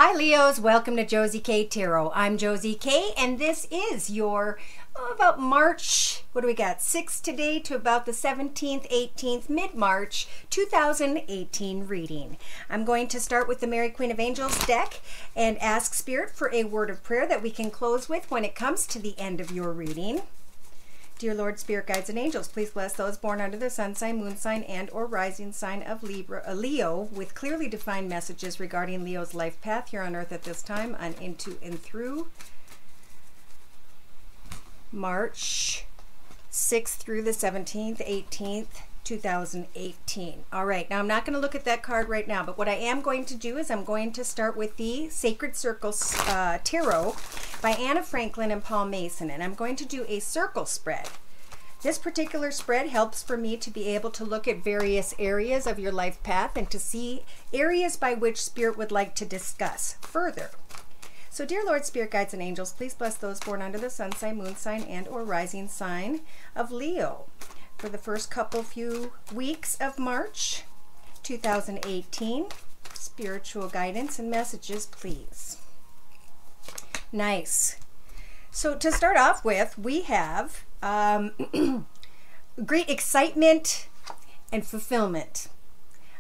Hi Leos, welcome to Josie K Tarot. I'm Josie K and this is your about March, what do we got, 6th today to about the 17th, 18th, mid-March 2018 reading. I'm going to start with the Mary Queen of Angels deck and ask Spirit for a word of prayer that we can close with when it comes to the end of your reading. Dear Lord, Spirit, Guides, and Angels, please bless those born under the sun sign, moon sign, and or rising sign of Leo with clearly defined messages regarding Leo's life path here on earth at this time on into and through March 6th through the 17th, 18th, 2018. All right, now I'm not going to look at that card right now, but what I am going to do is I'm going to start with the Sacred Circles Tarot by Anna Franklin and Paul Mason, and I'm going to do a circle spread. This particular spread helps for me to be able to look at various areas of your life path and to see areas by which Spirit would like to discuss further. So dear Lord, Spirit, Guides, and Angels, please bless those born under the sun sign, moon sign, and or rising sign of Leo for the first few weeks of March 2018. Spiritual guidance and messages, please. Nice. So to start off with, we have great excitement and fulfillment.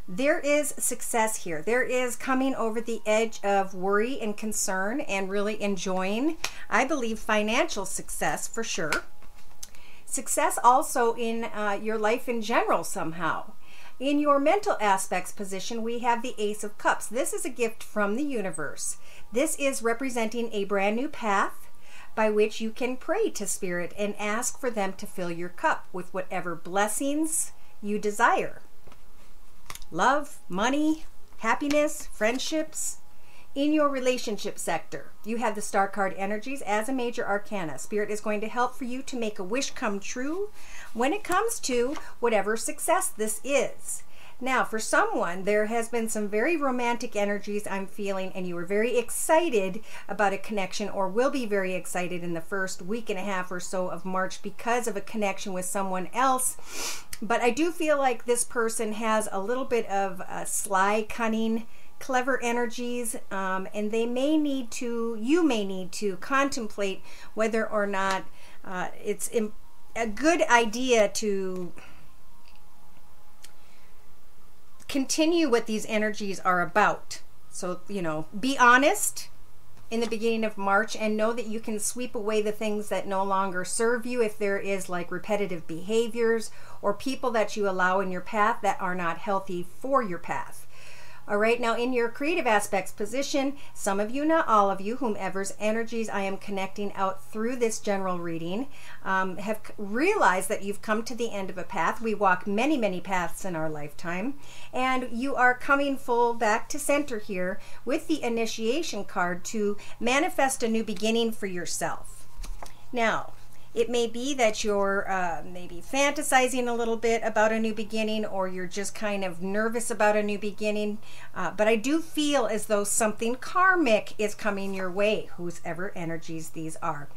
There is success here. There is coming over the edge of worry and concern and really enjoying, I believe, financial success for sure. Success also in your life in general somehow. In your mental aspects position, we have the Ace of Cups. This is a gift from the universe. This is representing a brand new path by which you can pray to Spirit and ask for them to fill your cup with whatever blessings you desire. Love, money, happiness, friendships. In your relationship sector, you have the Star card energies as a major arcana. Spirit is going to help for you to make a wish come true when it comes to whatever success this is. Now, for someone, there has been some very romantic energies I'm feeling, and you were very excited about a connection, or will be very excited in the first week and a half or so of March because of a connection with someone else. But I do feel like this person has a little bit of sly, cunning, clever energies, and they may need to, you may need to contemplate whether or not it's a good idea to continue what these energies are about. So, you know, be honest in the beginning of March and know that you can sweep away the things that no longer serve you if there is like repetitive behaviors or people that you allow in your path that are not healthy for your path. All right, now in your creative aspects position, some of you, not all of you, whomever's energies I am connecting out through this general reading, have realized that you've come to the end of a path. We walk many, many paths in our lifetime, and you are coming full back to center here with the initiation card to manifest a new beginning for yourself. Now, it may be that you're maybe fantasizing a little bit about a new beginning, or you're just kind of nervous about a new beginning. But I do feel as though something karmic is coming your way, whosever energies these are.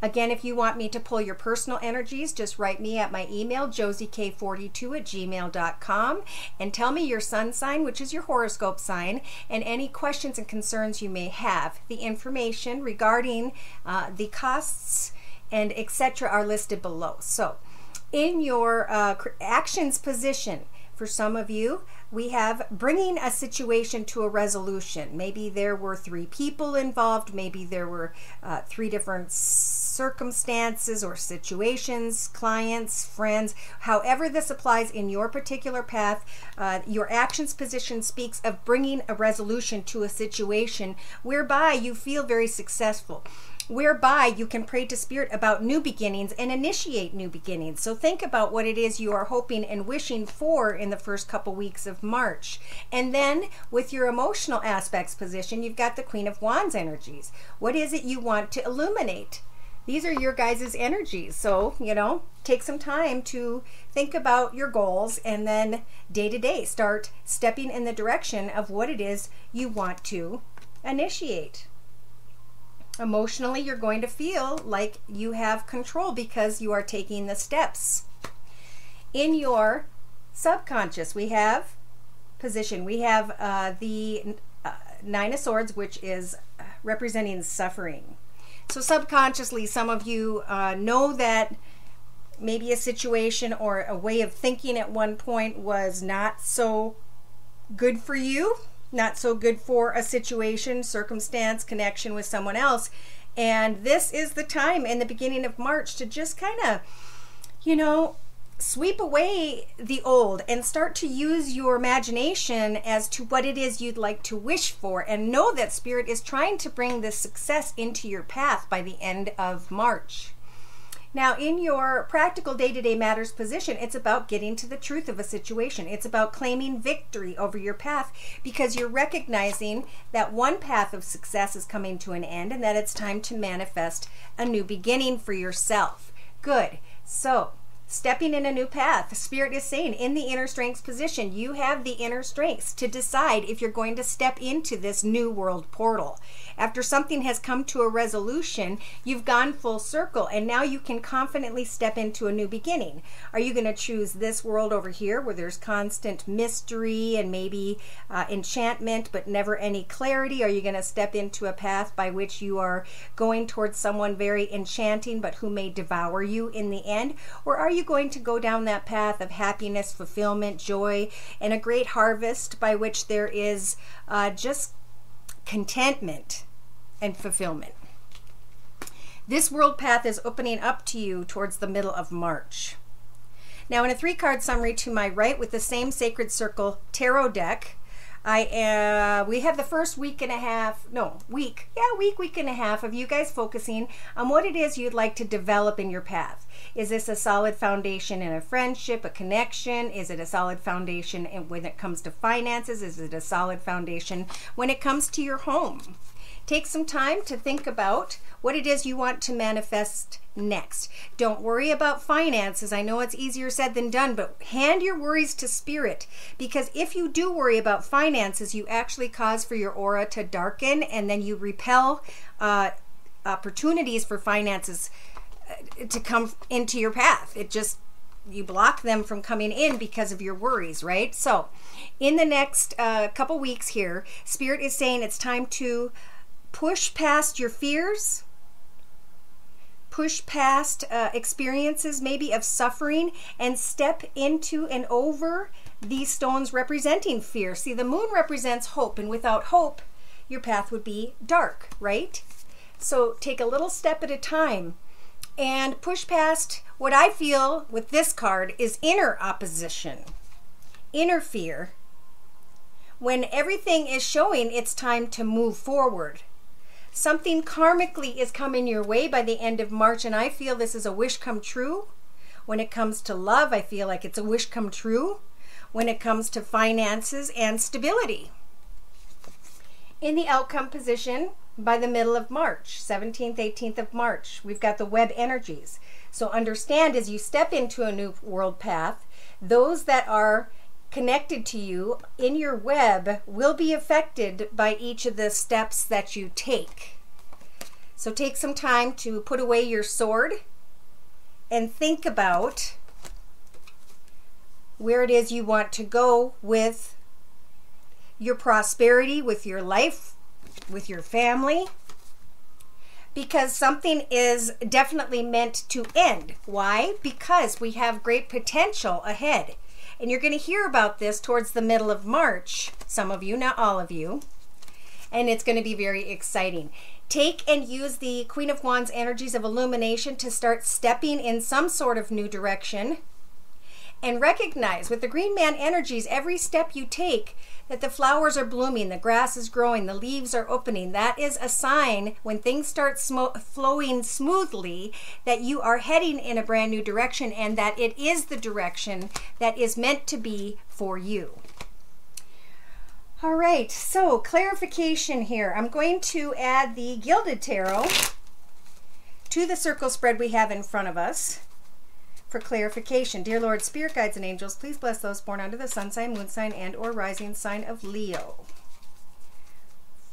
Again, if you want me to pull your personal energies, just write me at my email, josiek42@gmail.com, and tell me your sun sign, which is your horoscope sign, and any questions and concerns you may have. The information regarding the costs and etc. are listed below. So in your actions position, for some of you, we have bringing a situation to a resolution. Maybe there were 3 people involved. Maybe there were 3 different circumstances or situations, clients, friends. However this applies in your particular path, your actions position speaks of bringing a resolution to a situation whereby you feel very successful, whereby you can pray to Spirit about new beginnings and initiate new beginnings. So think about what it is you are hoping and wishing for in the first couple weeks of March. And then with your emotional aspects position, you've got the Queen of Wands energies. What is it you want to illuminate? These are your guys' energies. So, you know, take some time to think about your goals, and then day to day start stepping in the direction of what it is you want to initiate. Emotionally, you're going to feel like you have control because you are taking the steps. In your subconscious, we have position. We have the Nine of Swords, which is representing suffering. So subconsciously, some of you know that maybe a situation or a way of thinking at one point was not so good for you, not so good for a situation, circumstance, connection with someone else. And this is the time in the beginning of March to just kind of, you know, sweep away the old and start to use your imagination as to what it is you'd like to wish for, and know that Spirit is trying to bring this success into your path by the end of March. Now, in your practical day-to-day matters position, it's about getting to the truth of a situation. It's about claiming victory over your path, because you're recognizing that one path of success is coming to an end and that it's time to manifest a new beginning for yourself. Good. So, stepping in a new path, Spirit is saying in the inner strengths position, you have the inner strengths to decide if you're going to step into this new world portal. After something has come to a resolution, you've gone full circle, and now you can confidently step into a new beginning. Are you going to choose this world over here where there's constant mystery and maybe enchantment but never any clarity? Are you going to step into a path by which you are going towards someone very enchanting but who may devour you in the end? Or are you going to go down that path of happiness, fulfillment, joy, and a great harvest by which there is just contentment and fulfillment? This world path is opening up to you towards the middle of March. Now, in a 3-card summary to my right with the same Sacred Circle tarot deck, we have the first week and a half of you guys focusing on what it is you'd like to develop in your path. Is this a solid foundation in a friendship, a connection? Is it a solid foundation when it comes to finances? Is it a solid foundation when it comes to your home? Take some time to think about what it is you want to manifest next. Don't worry about finances. I know it's easier said than done, but hand your worries to Spirit, because if you do worry about finances, you actually cause for your aura to darken, and then you repel opportunities for finances to come into your path. You block them from coming in because of your worries, right? So in the next couple weeks here, Spirit is saying it's time to push past your fears, push past experiences maybe of suffering, and step into and over these stones representing fear. See, the moon represents hope, and without hope, your path would be dark, right? So take a little step at a time and push past what I feel with this card is inner opposition, inner fear, when everything is showing it's time to move forward. Something karmically is coming your way by the end of March, and I feel this is a wish come true. When it comes to love, I feel like it's a wish come true. When it comes to finances and stability. In the outcome position, by the middle of March, 17th, 18th of March, we've got the web energies. So understand, as you step into a new world path, those that are connected to you in your web will be affected by each of the steps that you take. So take some time to put away your sword and think about where it is you want to go with your prosperity, with your life, with your family, because something is definitely meant to end. Why? Because we have great potential ahead. And you're going to hear about this towards the middle of March, some of you, not all of you, and it's going to be very exciting. Take and use the Queen of Wands energies of illumination to start stepping in some sort of new direction, and recognize with the Green Man energies, every step you take, that the flowers are blooming, the grass is growing, the leaves are opening. That is a sign when things start flowing smoothly that you are heading in a brand new direction, and that it is the direction that is meant to be for you. All right, so clarification here. I'm going to add the Gilded Tarot to the circle spread we have in front of us for clarification. Dear Lord, Spirit Guides and Angels, please bless those born under the sun sign, moon sign, and or rising sign of Leo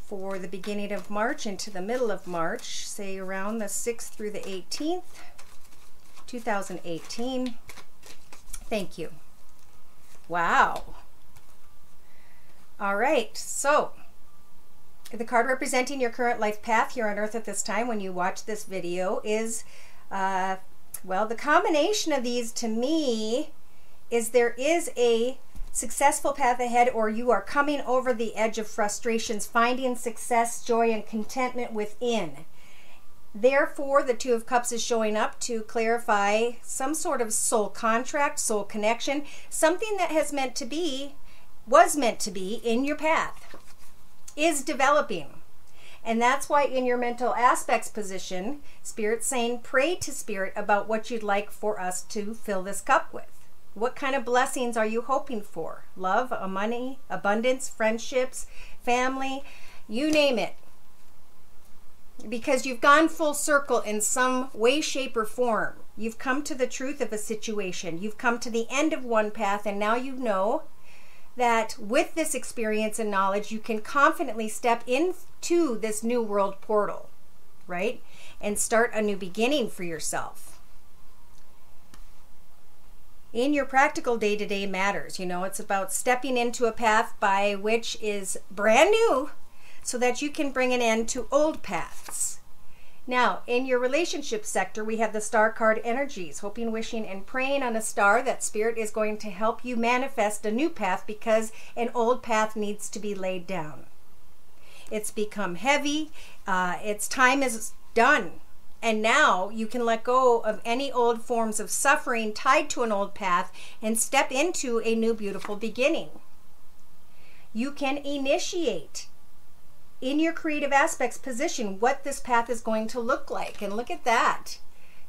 for the beginning of March into the middle of March, say around the 6th through the 18th, 2018. Thank you. Wow. All right, so The card representing your current life path here on Earth at this time when you watch this video is, well, the combination of these to me is there is a successful path ahead, or you are coming over the edge of frustrations, finding success, joy, and contentment within. Therefore, the Two of Cups is showing up to clarify some sort of soul contract, soul connection, something that was meant to be in your path, is developing. And that's why in your mental aspects position, Spirit's saying, pray to Spirit about what you'd like for us to fill this cup with. What kind of blessings are you hoping for? Love, money, abundance, friendships, family, you name it. Because you've gone full circle in some way, shape, or form. You've come to the truth of a situation. You've come to the end of one path, and now you know that with this experience and knowledge, you can confidently step into this new world portal, right? And start a new beginning for yourself. In your practical day-to-day matters, you know, it's about stepping into a path by which is brand new so that you can bring an end to old paths. Now, in your relationship sector, we have the star card energies, hoping, wishing, and praying on a star that Spirit is going to help you manifest a new path because an old path needs to be laid down. It's become heavy. Its time is done. And now you can let go of any old forms of suffering tied to an old path and step into a new beautiful beginning. You can initiate in your creative aspects position what this path is going to look like. And look at that.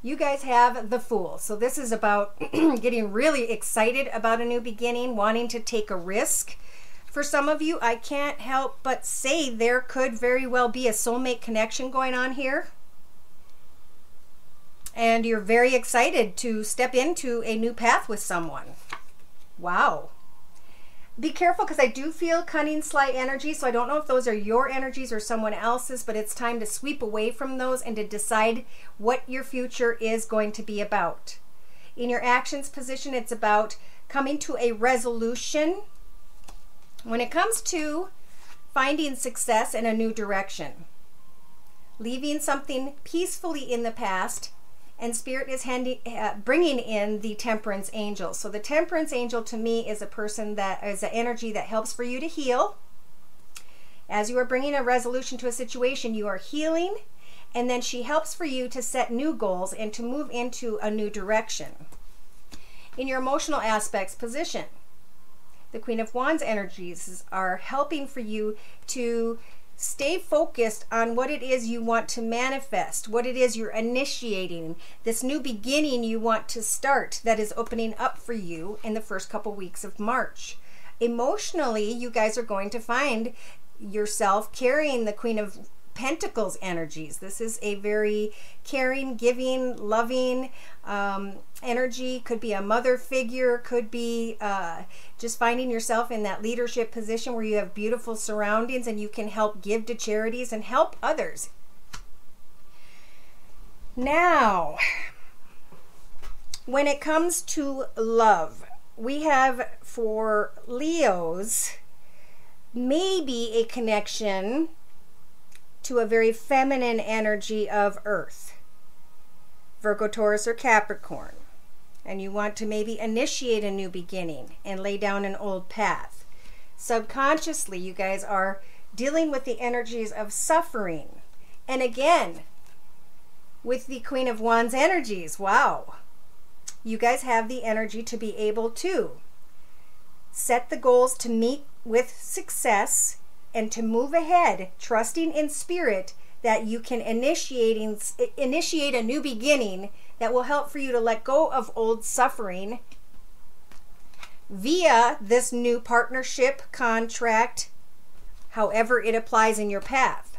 You guys have the Fool. So this is about getting really excited about a new beginning, wanting to take a risk. For some of you, I can't help but say there could very well be a soulmate connection going on here. And you're very excited to step into a new path with someone. Wow. Be careful, because I do feel cunning, sly energy, so I don't know if those are your energies or someone else's, but it's time to sweep away from those and to decide what your future is going to be about. In your actions position, it's about coming to a resolution when it comes to finding success in a new direction. Leaving something peacefully in the past. And Spirit is bringing in the Temperance Angel. So the Temperance Angel to me is a person that is an energy that helps for you to heal. As you are bringing a resolution to a situation, you are healing. And then she helps for you to set new goals and to move into a new direction. In your emotional aspects position, the Queen of Wands energies are helping for you to stay focused on what it is you want to manifest, what it is you're initiating, this new beginning you want to start that is opening up for you in the first couple weeks of March. Emotionally, you guys are going to find yourself carrying the Queen of Pentacles energies. This is a very caring, giving, loving energy. Could be a mother figure, could be just finding yourself in that leadership position where you have beautiful surroundings and you can help give to charities and help others. Now, when it comes to love, we have for Leos maybe a connection to a very feminine energy of Earth, Virgo, Taurus, or Capricorn, and you want to maybe initiate a new beginning and lay down an old path. Subconsciously, you guys are dealing with the energies of suffering. And again, with the Queen of Wands energies, wow, you guys have the energy to be able to set the goals to meet with success and to move ahead, trusting in Spirit that you can initiate a new beginning that will help for you to let go of old suffering via this new partnership, contract, however it applies in your path.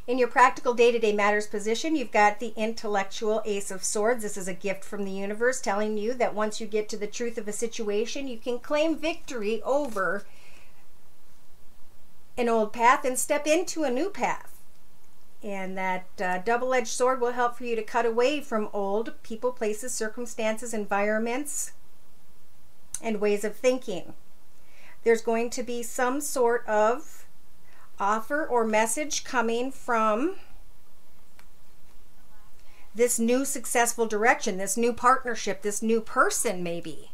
In your practical day-to-day matters position, you've got the intellectual Ace of Swords. This is a gift from the universe telling you that once you get to the truth of a situation, you can claim victory over an old path and step into a new path. And that double-edged sword will help for you to cut away from old people, places, circumstances, environments, and ways of thinking. There's going to be some sort of offer or message coming from this new successful direction, this new partnership, this new person maybe.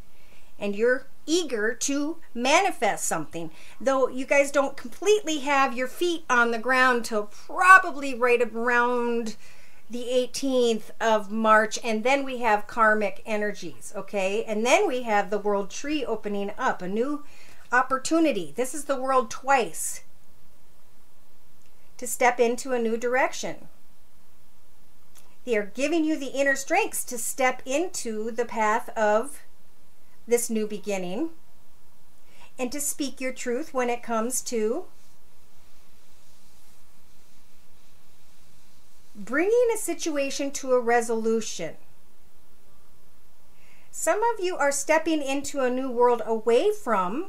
And you're eager to manifest something. Though you guys don't completely have your feet on the ground till probably right around the 18th of March. And then we have karmic energies, okay? And then we have the world tree opening up, a new opportunity. This is the world twice to step into a new direction. They are giving you the inner strengths to step into the path of this new beginning and to speak your truth when it comes to bringing a situation to a resolution. Some of you are stepping into a new world away from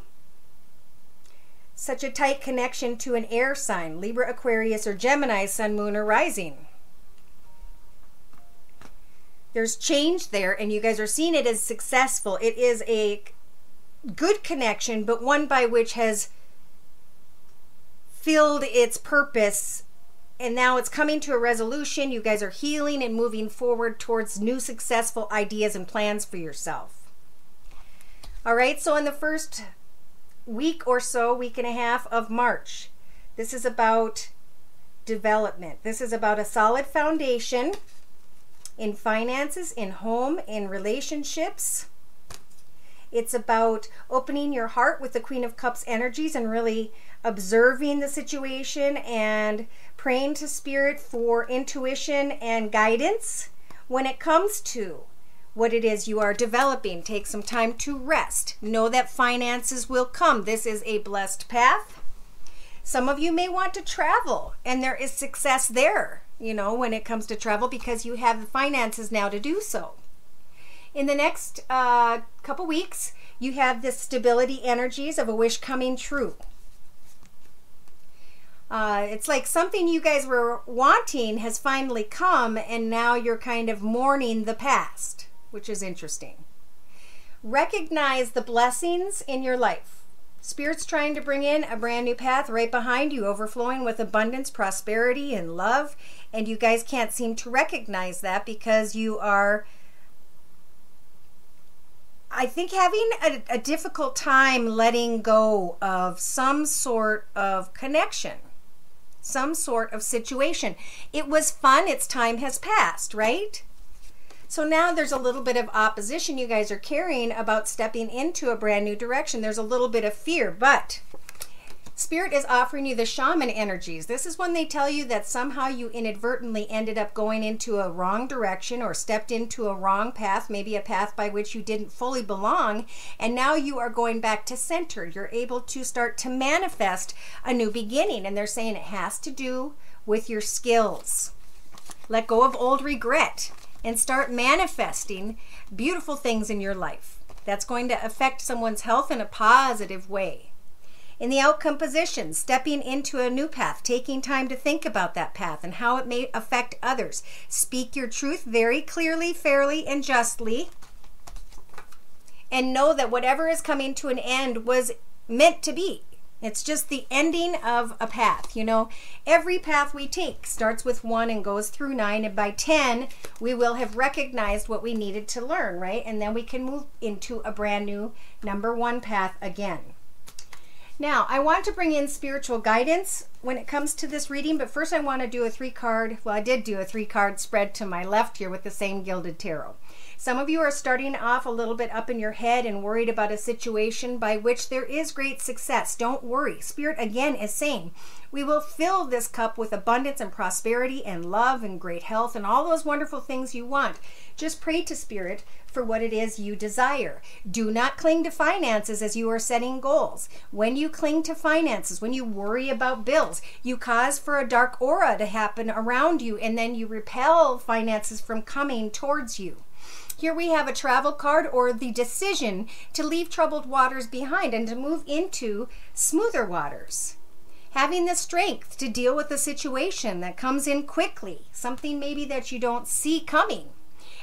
such a tight connection to an air sign, Libra, Aquarius, or Gemini, Sun, Moon, or Rising. There's change there, and you guys are seeing it as successful. It is a good connection, but one by which has filled its purpose, and now it's coming to a resolution. You guys are healing and moving forward towards new successful ideas and plans for yourself. All right, so in the first week or so, week and a half of March, this is about development. This is about a solid foundation in finances, in home, in relationships. It's about opening your heart with the Queen of Cups energies and really observing the situation and praying to Spirit for intuition and guidance when it comes to what it is you are developing. Take some time to rest. Know that finances will come. This is a blessed path. Some of you may want to travel, and there is success there, you know, when it comes to travel, because you have the finances now to do so. In the next couple weeks, you have the stability energies of a wish coming true. It's like something you guys were wanting has finally come, and now you're kind of mourning the past, which is interesting. Recognize the blessings in your life. Spirit's trying to bring in a brand new path right behind you, overflowing with abundance, prosperity, and love. And you guys can't seem to recognize that because you are, I think, having a difficult time letting go of some sort of connection, some sort of situation. It was fun. Its time has passed, right? So now there's a little bit of opposition you guys are carrying about stepping into a brand new direction. There's a little bit of fear, but Spirit is offering you the shaman energies. This is when they tell you that somehow you inadvertently ended up going into a wrong direction or stepped into a wrong path, maybe a path by which you didn't fully belong, and now you are going back to center. You're able to start to manifest a new beginning, and they're saying it has to do with your skills. Let go of old regret and start manifesting beautiful things in your life. That's going to affect someone's health in a positive way. In the outcome position, stepping into a new path, taking time to think about that path and how it may affect others. Speak your truth very clearly, fairly, and justly. And know that whatever is coming to an end was meant to be. It's just the ending of a path. You know, every path we take starts with 1 and goes through 9, and by 10 we will have recognized what we needed to learn, right? And then we can move into a brand new number 1 path again. Now, I want to bring in spiritual guidance when it comes to this reading, but first I want to do a 3-card, well, I did do a 3-card spread to my left here with the same gilded tarot. Some of you are starting off a little bit up in your head and worried about a situation by which there is great success. Don't worry. Spirit, again, is saying, we will fill this cup with abundance and prosperity and love and great health and all those wonderful things you want. Just pray to Spirit for what it is you desire. Do not cling to finances as you are setting goals. When you cling to finances, when you worry about bills, you cause for a dark aura to happen around you, and then you repel finances from coming towards you. Here we have a travel card, or the decision to leave troubled waters behind and to move into smoother waters. Having the strength to deal with a situation that comes in quickly, something maybe that you don't see coming.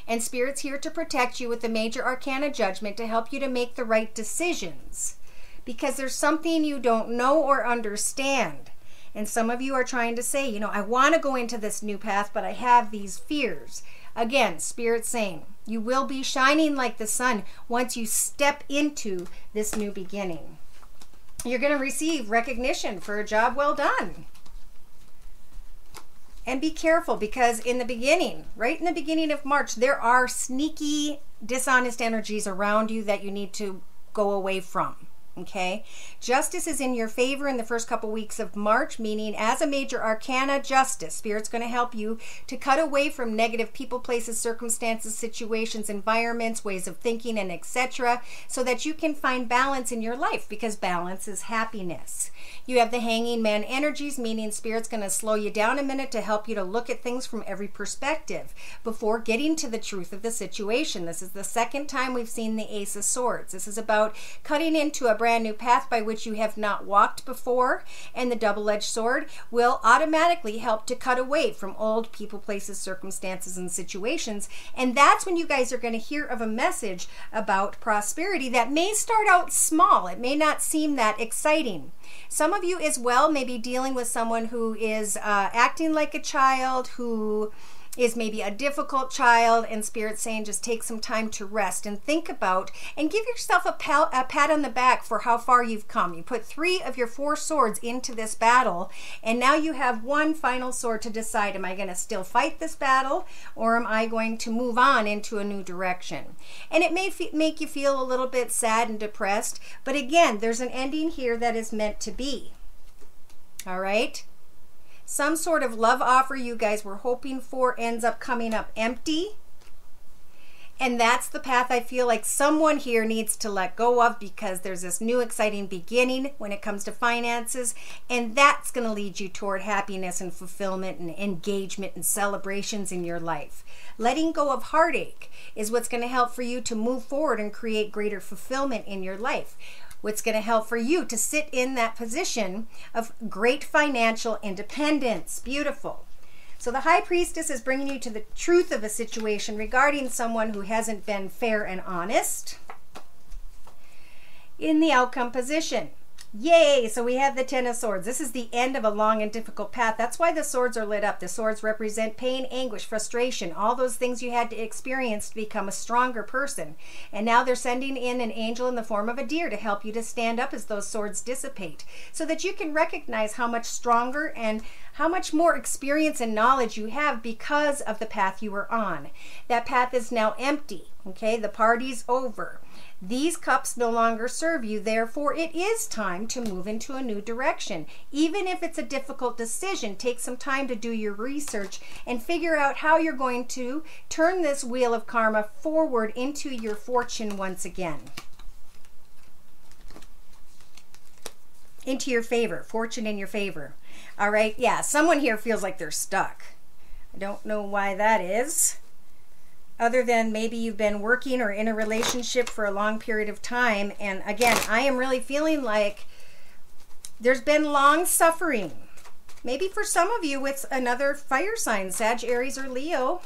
And Spirit's here to protect you with the major arcana judgment to help you to make the right decisions. Because there's something you don't know or understand. And some of you are trying to say, you know, I want to go into this new path, but I have these fears. Again, Spirit's saying, you will be shining like the sun once you step into this new beginning. You're going to receive recognition for a job well done. And be careful, because in the beginning, right in the beginning of March, there are sneaky, dishonest energies around you that you need to go away from. Okay, justice is in your favor in the first couple weeks of March, meaning as a major arcana, justice. Spirit's going to help you to cut away from negative people, places, circumstances, situations, environments, ways of thinking, and etc., so that you can find balance in your life, because balance is happiness. You have the hanging man energies, meaning Spirit's going to slow you down a minute to help you to look at things from every perspective before getting to the truth of the situation. This is the second time we've seen the Ace of Swords. This is about cutting into a brand new path by which you have not walked before, and the double-edged sword will automatically help to cut away from old people, places, circumstances, and situations. And that's when you guys are going to hear of a message about prosperity that may start out small. It may not seem that exciting. Some of you as well may be dealing with someone who is acting like a child, who is maybe a difficult child, and Spirit saying just take some time to rest and think about and give yourself a pat on the back for how far you've come. You put 3 of your 4 swords into this battle, and now you have one final sword to decide, am I going to still fight this battle, or am I going to move on into a new direction? And it may make you feel a little bit sad and depressed, but again, there's an ending here that is meant to be. All right? Some sort of love offer you guys were hoping for ends up coming up empty. And that's the path I feel like someone here needs to let go of, because there's this new exciting beginning when it comes to finances. And that's going to lead you toward happiness and fulfillment and engagement and celebrations in your life. Letting go of heartache is what's going to help for you to move forward and create greater fulfillment in your life. What's going to help for you to sit in that position of great financial independence. Beautiful. So the High Priestess is bringing you to the truth of a situation regarding someone who hasn't been fair and honest in the outcome position. Yay! So we have the 10 of Swords. This is the end of a long and difficult path. That's why the swords are lit up. The swords represent pain, anguish, frustration, all those things you had to experience to become a stronger person. And now they're sending in an angel in the form of a deer to help you to stand up as those swords dissipate, so that you can recognize how much stronger and how much more experience and knowledge you have because of the path you were on. That path is now empty. Okay, the party's over. These cups no longer serve you, therefore it is time to move into a new direction. Even if it's a difficult decision, take some time to do your research and figure out how you're going to turn this wheel of karma forward into your fortune once again. Into your favor, fortune in your favor. All right, yeah, someone here feels like they're stuck. I don't know why that is. Other than maybe you've been working or in a relationship for a long period of time. And again, I am really feeling like there's been long suffering. Maybe for some of you, it's another fire sign, Sag, Aries, or Leo.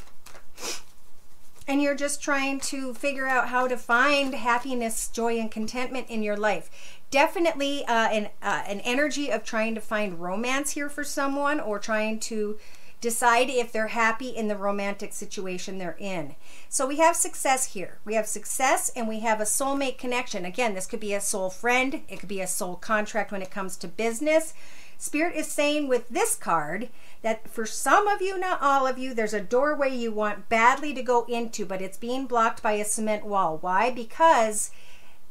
And you're just trying to figure out how to find happiness, joy, and contentment in your life. Definitely an energy of trying to find romance here for someone, or trying to decide if they're happy in the romantic situation they're in. So we have success here. We have success, and we have a soulmate connection. Again, this could be a soul friend. It could be a soul contract when it comes to business. Spirit is saying with this card that for some of you, not all of you, there's a doorway you want badly to go into, but it's being blocked by a cement wall. Why? Because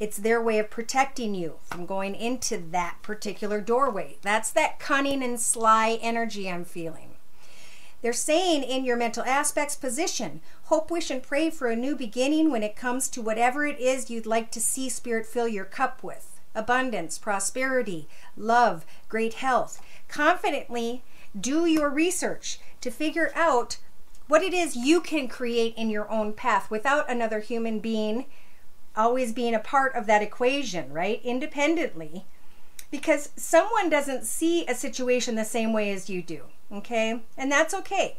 it's their way of protecting you from going into that particular doorway. That's that cunning and sly energy I'm feeling. They're saying in your mental aspects position, hope, wish, and pray for a new beginning when it comes to whatever it is you'd like to see Spirit fill your cup with. Abundance, prosperity, love, great health. Confidently do your research to figure out what it is you can create in your own path without another human being always being a part of that equation, right? Independently. Because someone doesn't see a situation the same way as you do. Okay, and that's okay.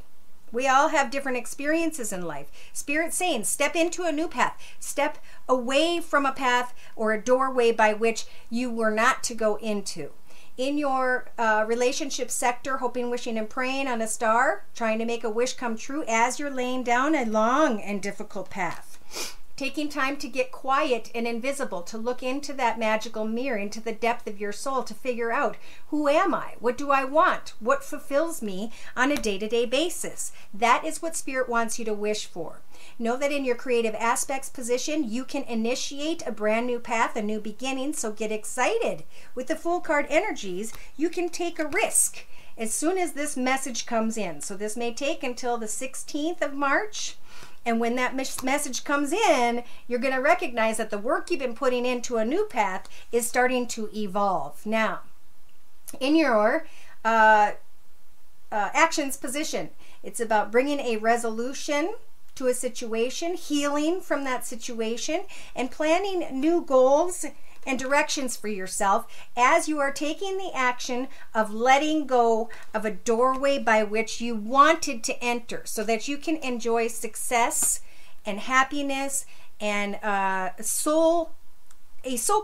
We all have different experiences in life. Spirit saying, step into a new path. Step away from a path or a doorway by which you were not to go into. In your relationship sector, hoping, wishing, and praying on a star, trying to make a wish come true as you're laying down a long and difficult path. Taking time to get quiet and invisible, to look into that magical mirror, into the depth of your soul, to figure out, who am I? What do I want? What fulfills me on a day-to-day basis? That is what Spirit wants you to wish for. Know that in your creative aspects position, you can initiate a brand new path, a new beginning, so get excited. With the Fool card energies, you can take a risk as soon as this message comes in. So this may take until the 16th of March. And when that message comes in, you're going to recognize that the work you've been putting into a new path is starting to evolve. Now, in your actions position, it's about bringing a resolution to a situation, healing from that situation, and planning new goals and directions for yourself as you are taking the action of letting go of a doorway by which you wanted to enter so that you can enjoy success and happiness and a soul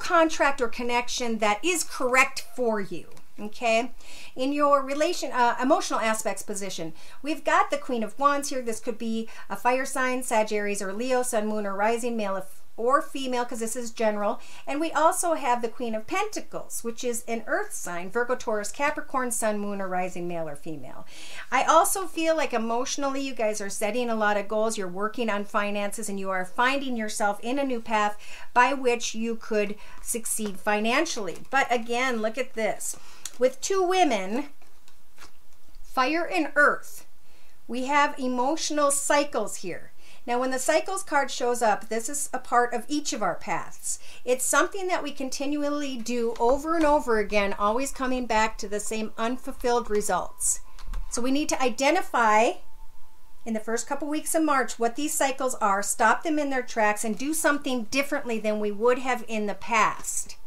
contract or connection that is correct for you. Okay, in your emotional aspects position, we've got the Queen of Wands here. This could be a fire sign, Sagittarius or Leo, Sun, Moon, or Rising, male or female, because this is general. And we also have the Queen of Pentacles, which is an earth sign, Virgo, Taurus, Capricorn, Sun, Moon, or Rising, male or female. I also feel like emotionally you guys are setting a lot of goals. You're working on finances and you are finding yourself in a new path by which you could succeed financially. But again, look at this. With two women, fire and earth, we have emotional cycles here. Now, when the cycles card shows up, this is a part of each of our paths. It's something that we continually do over and over again, always coming back to the same unfulfilled results. So we need to identify in the first couple weeks of March what these cycles are, stop them in their tracks, and do something differently than we would have in the past.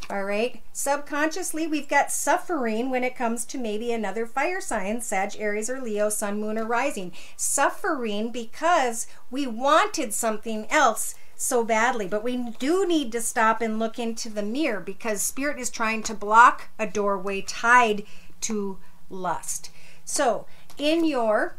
All right, subconsciously we've got suffering when it comes to maybe another fire sign, Sag, Aries, or Leo, Sun, Moon, or Rising. Suffering because we wanted something else so badly, but we do need to stop and look into the mirror because Spirit is trying to block a doorway tied to lust. So in your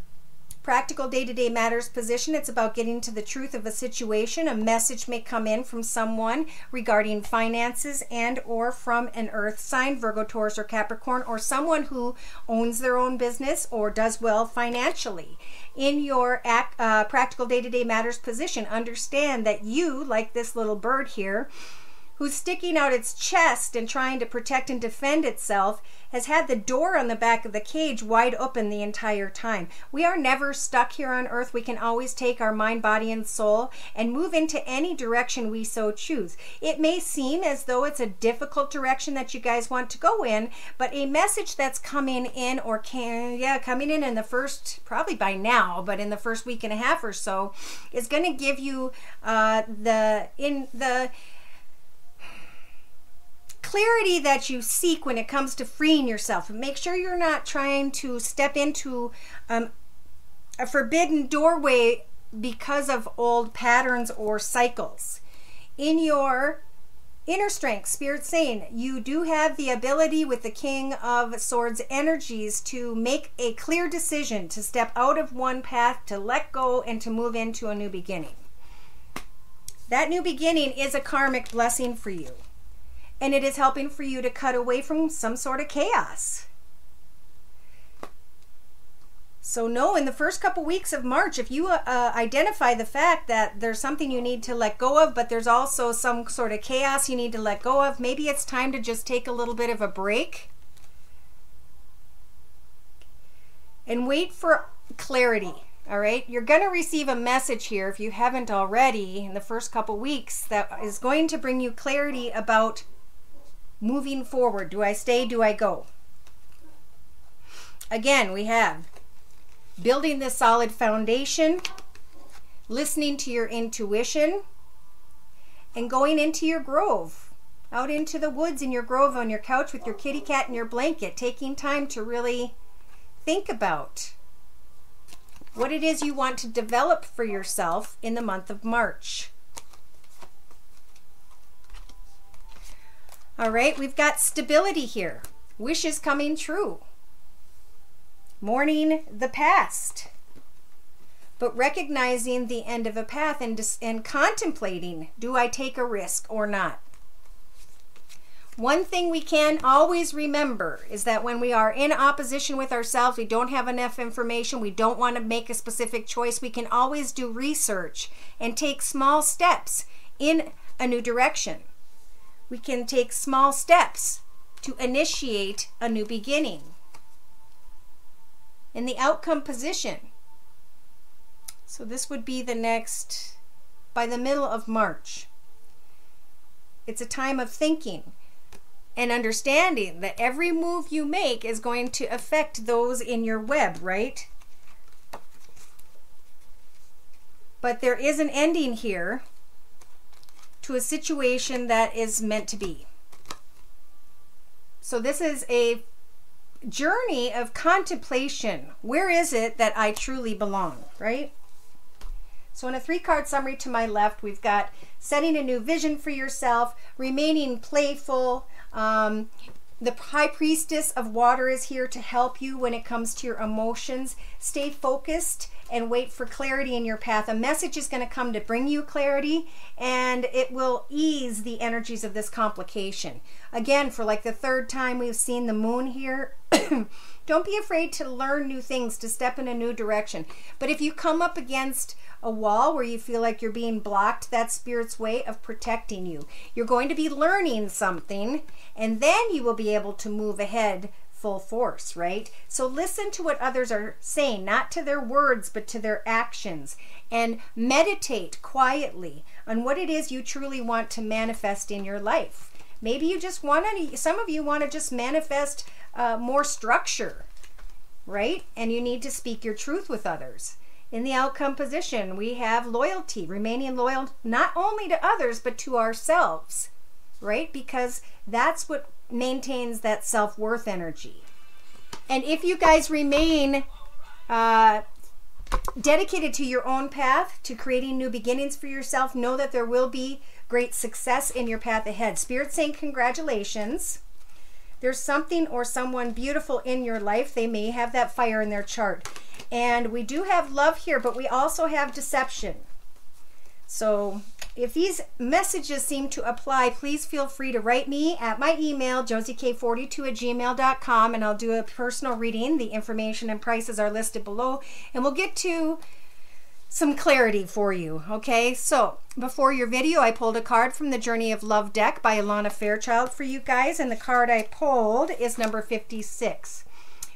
practical day-to-day matters position, it's about getting to the truth of a situation. A message may come in from someone regarding finances and or from an earth sign, Virgo, Taurus, or Capricorn, or someone who owns their own business or does well financially. In your practical day-to-day matters position, understand that you, like this little bird here, who's sticking out its chest and trying to protect and defend itself, has had the door on the back of the cage wide open the entire time. We are never stuck here on earth. We can always take our mind, body, and soul and move into any direction we so choose. It may seem as though it's a difficult direction that you guys want to go in, but a message that's coming in coming in the first, probably by now, but in the first week and a half or so, is going to give you the clarity that you seek when it comes to freeing yourself. Make sure you're not trying to step into a forbidden doorway because of old patterns or cycles. In your inner strength, Spirit's saying you do have the ability with the King of Swords energies to make a clear decision, to step out of one path, to let go, and to move into a new beginning. That new beginning is a karmic blessing for you. And it is helping for you to cut away from some sort of chaos. So know in the first couple weeks of March, if you identify the fact that there's something you need to let go of, but there's also some sort of chaos you need to let go of, maybe it's time to just take a little bit of a break and wait for clarity. All right, you're going to receive a message here, if you haven't already, in the first couple weeks that is going to bring you clarity about moving forward. Do I stay? Do I go? Again, we have building this solid foundation, listening to your intuition, and going into your grove, out into the woods in your grove on your couch with your kitty cat and your blanket, taking time to really think about what it is you want to develop for yourself in the month of March. All right, we've got stability here. Wishes coming true. Mourning the past. But recognizing the end of a path and contemplating, do I take a risk or not? One thing we can always remember is that when we are in opposition with ourselves, we don't have enough information, we don't want to make a specific choice, we can always do research and take small steps in a new direction. We can take small steps to initiate a new beginning. In the outcome position, so this would be the next, by the middle of March. It's a time of thinking and understanding that every move you make is going to affect those in your web, right? But there is an ending here to a situation that is meant to be. So this is a journey of contemplation. Where is it that I truly belong, right? So in a 3-card summary to my left, we've got setting a new vision for yourself, remaining playful. The High Priestess of Water is here to help you when it comes to your emotions. Stay focused and wait for clarity in your path. A message is going to come to bring you clarity, and it will ease the energies of this complication. Again, for like the 3rd time we've seen the moon here. Don't be afraid to learn new things, to step in a new direction. But if you come up against a wall where you feel like you're being blocked, that's Spirit's way of protecting you. You're going to be learning something, and then you will be able to move ahead full force, right? So listen to what others are saying, not to their words, but to their actions. And meditate quietly on what it is you truly want to manifest in your life. Maybe you just want to, some of you want to just manifest more structure, right? And you need to speak your truth with others. In the outcome position, we have loyalty, remaining loyal not only to others, but to ourselves, right? Because that's what maintains that self-worth energy. And if you guys remain dedicated to your own path, to creating new beginnings for yourself, know that there will be great success in your path ahead. Spirit's saying congratulations. There's something or someone beautiful in your life. They may have that fire in their chart. And we do have love here, but we also have deception. So if these messages seem to apply, please feel free to write me at my email, josiek42@gmail.com, and I'll do a personal reading. The information and prices are listed below, and we'll get to some clarity for you, okay? So before your video, I pulled a card from the Journey of Love deck by Alana Fairchild for you guys, and the card I pulled is number 56.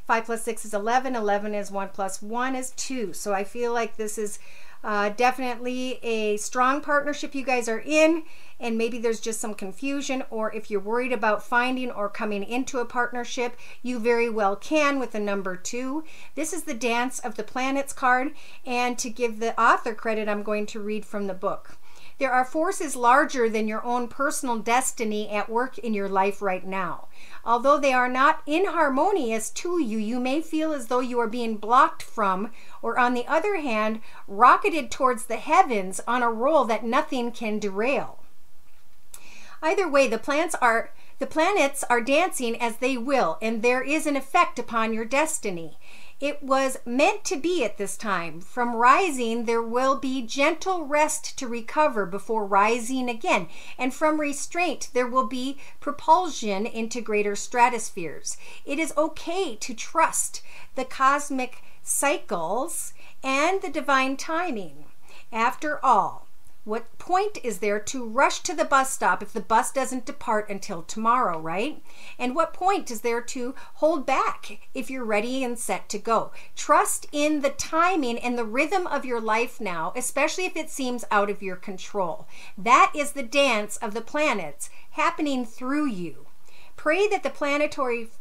5 plus 6 is 11. 11 is 1 plus 1 is 2. So I feel like this is definitely a strong partnership you guys are in, and maybe there's just some confusion, or if you're worried about finding or coming into a partnership, you very well can with the number 2. This is the Dance of the Planets card, and to give the author credit, I'm going to read from the book. There are forces larger than your own personal destiny at work in your life right now. Although they are not inharmonious to you, you may feel as though you are being blocked from, or on the other hand, rocketed towards the heavens on a roll that nothing can derail. Either way, the planets are dancing as they will, and there is an effect upon your destiny. It was meant to be at this time. From rising, there will be gentle rest to recover before rising again. And from restraint, there will be propulsion into greater stratospheres. It is okay to trust the cosmic cycles and the divine timing. After all, what point is there to rush to the bus stop if the bus doesn't depart until tomorrow, right? And what point is there to hold back if you're ready and set to go? Trust in the timing and the rhythm of your life now, especially if it seems out of your control. That is the dance of the planets happening through you. Pray that the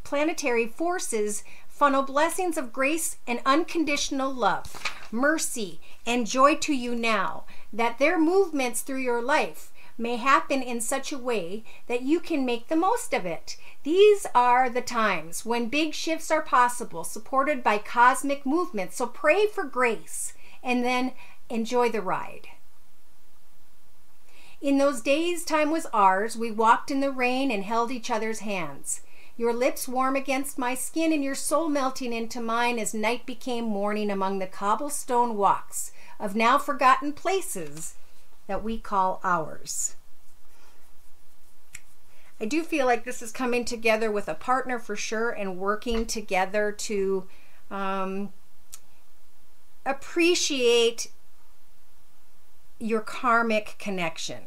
planetary forces funnel blessings of grace and unconditional love, mercy, and joy to you now, that their movements through your life may happen in such a way that you can make the most of it. These are the times when big shifts are possible, supported by cosmic movement. So pray for grace and then enjoy the ride. In those days, time was ours. We walked in the rain and held each other's hands. Your lips warm against my skin and your soul melting into mine as night became morning among the cobblestone walks of now forgotten places that we call ours. I do feel like this is coming together with a partner for sure, and working together to appreciate your karmic connection.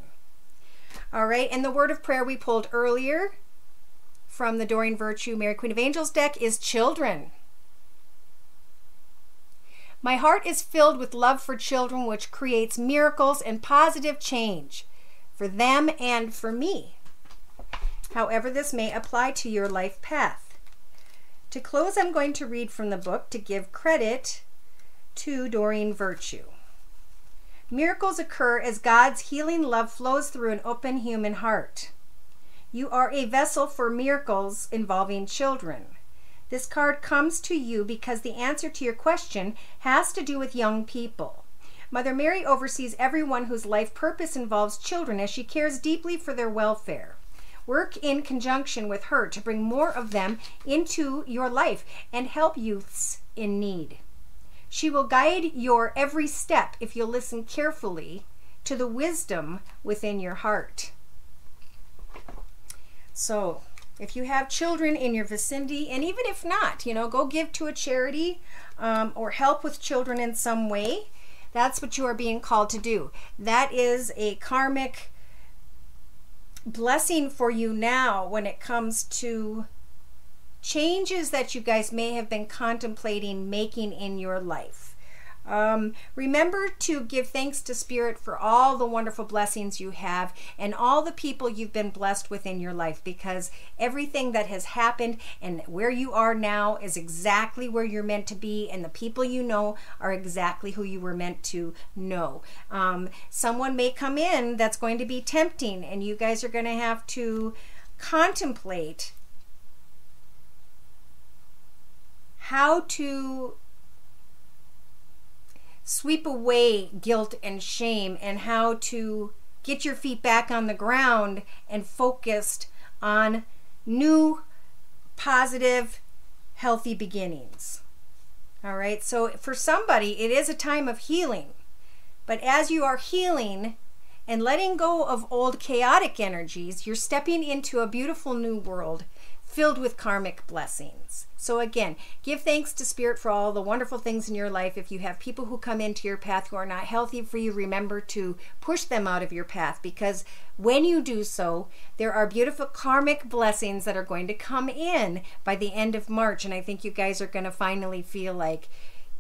All right, and the word of prayer we pulled earlier from the Doreen Virtue Mary Queen of Angels deck is children. My heart is filled with love for children, which creates miracles and positive change for them and for me. However this may apply to your life path. To close, I'm going to read from the book to give credit to Doreen Virtue. Miracles occur as God's healing love flows through an open human heart. You are a vessel for miracles involving children. This card comes to you because the answer to your question has to do with young people. Mother Mary oversees everyone whose life purpose involves children as she cares deeply for their welfare. Work in conjunction with her to bring more of them into your life and help youths in need. She will guide your every step if you'll listen carefully to the wisdom within your heart. So, if you have children in your vicinity, and even if not, go give to a charity or help with children in some way. That's what you are being called to do. That is a karmic blessing for you now when it comes to changes that you guys may have been contemplating making in your life. Remember to give thanks to Spirit for all the wonderful blessings you have and all the people you've been blessed with in your life, because everything that has happened and where you are now is exactly where you're meant to be, and the people you know are exactly who you were meant to know. Someone may come in that's going to be tempting, and you guys are going to have to contemplate how to sweep away guilt and shame, and how to get your feet back on the ground and focused on new, positive, healthy beginnings. All right, so for somebody, it is a time of healing. But as you are healing and letting go of old chaotic energies, you're stepping into a beautiful new world filled with karmic blessings. So again, give thanks to Spirit for all the wonderful things in your life. If you have people who come into your path who are not healthy for you, remember to push them out of your path, because when you do so, there are beautiful karmic blessings that are going to come in by the end of March. And I think you guys are going to finally feel like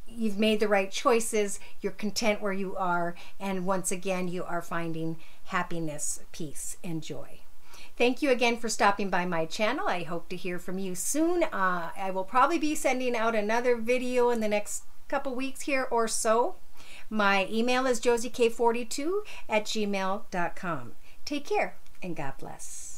you've made the right choices, you're content where you are, and once again, you are finding happiness, peace, and joy. Thank you again for stopping by my channel. I hope to hear from you soon. I will probably be sending out another video in the next couple weeks here or so. My email is josiek42@gmail.com. Take care and God bless.